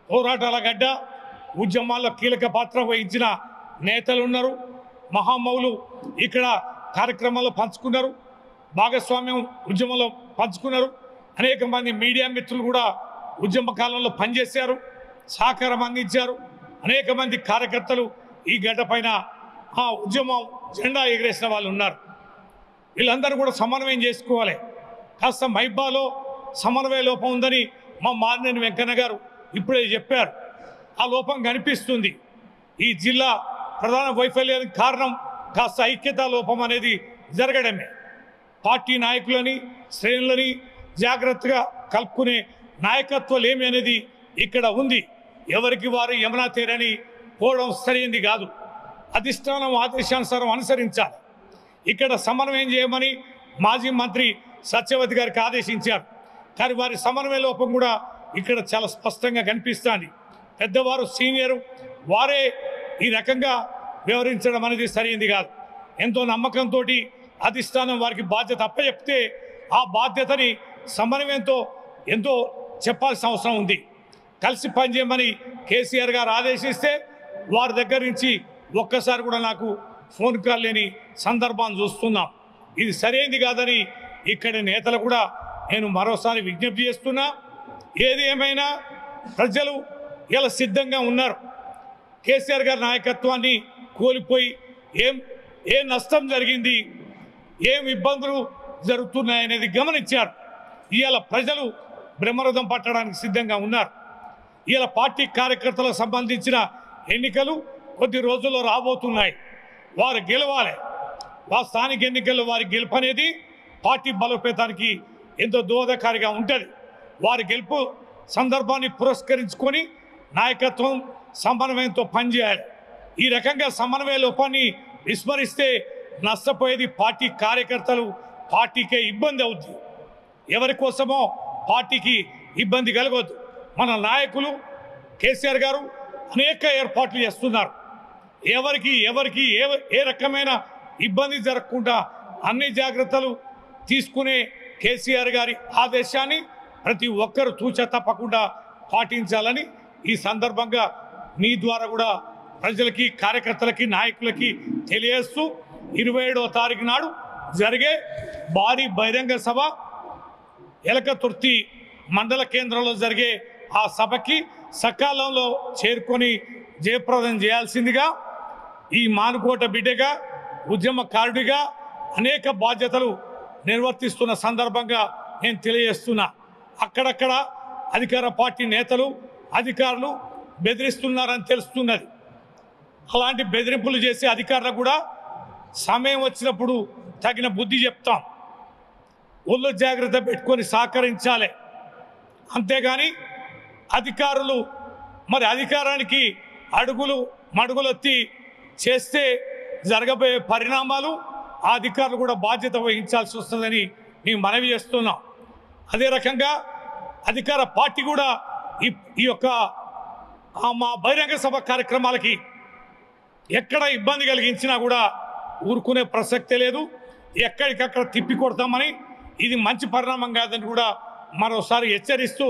పోరాటాల గడ్డ, ఉద్యమాల్లో కీలక పాత్ర వహించిన నేతలు ఉన్నారు, మహామౌలు ఇక్కడ కార్యక్రమాల్లో పంచుకున్నారు, భాగస్వామ్యం ఉద్యమంలో పంచుకున్నారు. అనేక మంది మీడియా మిత్రులు కూడా ఉద్యమ కాలంలో పనిచేశారు, సహకారం అందించారు. అనేక మంది కార్యకర్తలు ఈ గడ్డ పైన ఆ ఉద్యమం జెండా ఎగరేసిన వాళ్ళు ఉన్నారు. వీళ్ళందరూ కూడా సమన్వయం చేసుకోవాలి. కాస్త మైబాలో సమన్వయ లోపం ఉందని మా మారినేని వెంకన్న గారు ఇప్పుడే చెప్పారు. ఆ లోపం కనిపిస్తుంది. ఈ జిల్లా ప్రధాన వైఫల్యానికి కారణం కాస్త ఐక్యతా లోపం అనేది జరగడమే. పార్టీ నాయకులని శ్రేణులని జాగ్రత్తగా కలుపుకునే నాయకత్వం ఏమి అనేది ఇక్కడ ఉంది. ఎవరికి వారు యమునా తీరని పోవడం సరైనది కాదు. అధిష్టానం ఆదేశానుసారం అనుసరించాలి. ఇక్కడ సమన్వయం చేయమని మాజీ మంత్రి సత్యవతి గారికి ఆదేశించారు. కానీ వారి సమన్వయ లోపం కూడా ఇక్కడ చాలా స్పష్టంగా కనిపిస్తుంది. పెద్దవారు సీనియరు వారే ఈ రకంగా వ్యవహరించడం అనేది సరైనది కాదు. ఎంతో నమ్మకంతో అధిష్టానం వారికి బాధ్యత అప్పచెప్తే ఆ బాధ్యతని సమన్వయంతో ఎంతో చెప్పాల్సిన అవసరం ఉంది. కలిసి పనిచేయమని కేసీఆర్ గారు ఆదేశిస్తే వారి దగ్గర నుంచి ఒక్కసారి కూడా నాకు ఫోన్ కాల్ లేని సందర్భాన్ని చూస్తున్నాం. ఇది సరైనది కాదని ఇక్కడి నేతలు కూడా నేను మరోసారి విజ్ఞప్తి చేస్తున్నా. ఏది ఏమైనా ప్రజలు ఇలా సిద్ధంగా ఉన్నారు. కేసీఆర్ గారి నాయకత్వాన్ని కోల్పోయి ఏ నష్టం జరిగింది, ఏం ఇబ్బందులు జరుగుతున్నాయనేది గమనించారు. ఇవాళ ప్రజలు బ్రహ్మరథం పట్టడానికి సిద్ధంగా ఉన్నారు. ఇవాళ పార్టీ కార్యకర్తలకు సంబంధించిన ఎన్నికలు కొద్ది రోజుల్లో రాబోతున్నాయి. వారు గెలవాలి. స్థానిక ఎన్నికల్లో వారి గెలుపు అనేది పార్టీ బలోపేతానికి ఎంతో దోహదకారిగా ఉంటుంది. వారి గెలుపు సందర్భాన్ని పురస్కరించుకొని నాయకత్వం సమన్వయంతో పనిచేయాలి. ఈ రకంగా సమన్వయ లోపాన్ని విస్మరిస్తే నష్టపోయేది పార్టీ కార్యకర్తలు, పార్టీకే ఇబ్బంది అవుతుంది. ఎవరి కోసమో పార్టీకి ఇబ్బంది కలగొద్దు. మన నాయకులు కేసీఆర్ గారు అనేక ఏర్పాట్లు చేస్తున్నారు. ఎవరికి ఏ రకమైన ఇబ్బంది జరగకుండా అన్ని జాగ్రత్తలు తీసుకునే కేసీఆర్ గారి ఆదేశాన్ని ప్రతి ఒక్కరు తూచా తప్పకుండా పాటించాలని ఈ సందర్భంగా మీ ద్వారా కూడా ప్రజలకి, కార్యకర్తలకి, నాయకులకి తెలియజేస్తూ 27వ తారీఖు నాడు జరిగే భారీ బహిరంగ సభ ఎలకతుర్తి మండల కేంద్రంలో జరిగే ఆ సభకి సకాలంలో చేరుకొని జయప్రదం చేయాల్సిందిగా ఈ మానుకోట బిడ్డగా, ఉద్యమకారుడిగా అనేక బాధ్యతలు నిర్వర్తిస్తున్న సందర్భంగా నేను తెలియజేస్తున్నా. అక్కడక్కడ అధికార పార్టీ నేతలు, అధికారులు బెదిరిస్తున్నారని తెలుస్తున్నది. అలాంటి బెదిరింపులు చేసే అధికారులకు కూడా సమయం వచ్చినప్పుడు తగిన బుద్ధి చెప్తాం. ఒళ్ళు జాగ్రత్త పెట్టుకొని సహకరించాలి. అంతేగాని అధికారులు మరి అధికారానికి మడుగులెత్తి చేస్తే జరగబోయే పరిణామాలు ఆ అధికారులు కూడా బాధ్యత వహించాల్సి వస్తుందని మేము మనవి చేస్తున్నాం. అదే రకంగా అధికార పార్టీ కూడా ఈ యొక్క మా బహిరంగ సభ కార్యక్రమాలకి ఎక్కడ ఇబ్బంది కలిగించినా కూడా ఊరుకునే ప్రసక్తే లేదు. ఎక్కడికక్కడ తిప్పి కొడతామని, ఇది మంచి పరిణామం కాదని కూడా మరోసారి హెచ్చరిస్తూ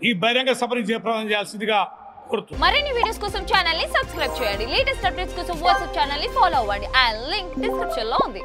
ఈ బహిరంగ సభని జయప్రదం చేయాల్సిందిగా కోరుతున్నాను. మరిన్ని వీడియోస్ కోసం ఛానల్ ని సబ్స్క్రైబ్ చేయండి. లేటెస్ట్ అప్డేట్స్ కోసం వాట్సాప్ ఛానల్ ని ఫాలో అవ్వండి. ఆ లింక్ డిస్క్రిప్షన్ లో ఉంది.